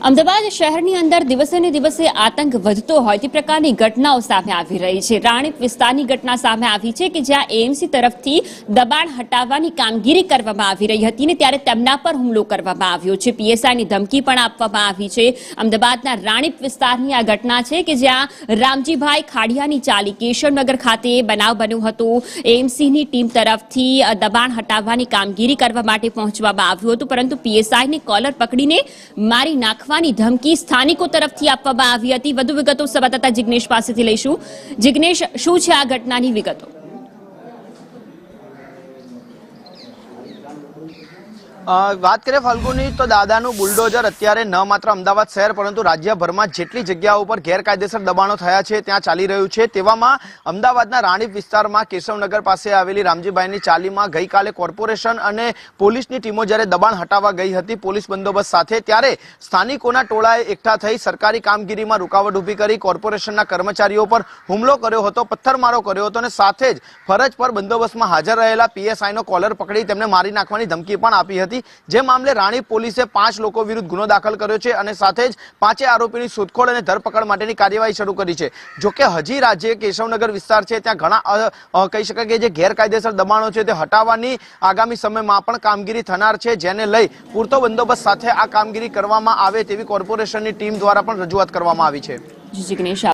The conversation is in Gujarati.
અમદાવાદ શહેરની અંદર દિવસે ને દિવસે આતંક વધતો હોય તે પ્રકારની ઘટનાઓ સામે આવી રહી છે। રાણીપ વિસ્તારની ઘટના સામે આવી છે કે જ્યાં એએમસી તરફથી દબાણ હટાવવાની કામગીરી કરવામાં આવી રહી હતી ને ત્યારે તેમના પર હુમલો કરવામાં આવ્યો છે। પીએસઆઈની ધમકી પણ આપવામાં આવી છે। અમદાવાદના રાણીપ વિસ્તારની આ ઘટના છે કે જ્યાં રામજીભાઈ ખાડિયાની ચાલી કેશવનગર ખાતે બનાવ બન્યો હતો। એએમસીની ટીમ તરફથી દબાણ હટાવવાની કામગીરી કરવા માટે પહોંચવામાં આવ્યું હતું, પરંતુ પીએસઆઈને કોલર પકડીને મારી નાખવાની ધમકી સ્થાનિકો તરફથી આપવામાં આવી હતી। વધુ વિગતો સંવાદદાતા જિગ્નેશ પાસેથી લઈશું। જિગ્નેશ, શું છે આ ઘટનાની વિગતો? વાત કરીએ ફલ્ગુની તો દાદાનું બુલડોઝર અત્યારે ન માત્ર અમદાવાદ શહેર પરંતુ રાજ્યભરમાં જેટલી જગ્યાઓ પર ગેરકાયદેસર દબાણો થયા છે ત્યાં ચાલી રહ્યું છે। તેવામાં અમદાવાદના રાણીપ વિસ્તારમાં કેશવનગર પાસે આવેલી રામજીભાઈની ચાલીમાં ગઈકાલે કોર્પોરેશન અને પોલીસની ટીમો જ્યારે દબાણ હટાવવા ગઈ હતી પોલીસ બંદોબસ્ત સાથે, ત્યારે સ્થાનિકોના ટોળાએ એકઠા થઈ સરકારી કામગીરીમાં રૂકાવટ ઊભી કરી કોર્પોરેશનના કર્મચારીઓ પર હુમલો કર્યો હતો, પથ્થરમારો કર્યો હતો અને સાથે જ ફરજ પર બંદોબસ્તમાં હાજર રહેલા પીએસઆઈનો કોલર પકડી તેમને મારી નાખવાની ધમકી પણ આપી હતી। જે મામલે રાણીપ પોલીસે 5 લોકો વિરુદ્ધ ગુનો દાખલ કર્યો છે અને સાથે જ 5 આરોપીની શોધખોળ અને ધરપકડ માટેની કાર્યવાહી શરૂ કરી છે। જોકે હજી રાજ્ય કેશવનગર વિસ્તાર છે ત્યાં ઘણા કહી શકાય કે જે ગેરકાયદેસર દબાણો છે તે હટાવવાની આગામી સમયમાં પણ કામગીરી થનાર છે, જેને લઈ પૂરતો બંદોબસ્ત સાથે આ કામગીરી કરવામાં આવે તેવી કોર્પોરેશનની ટીમ દ્વારા પણ રજૂઆત કરવામાં આવી છે। જિગ્નેશ।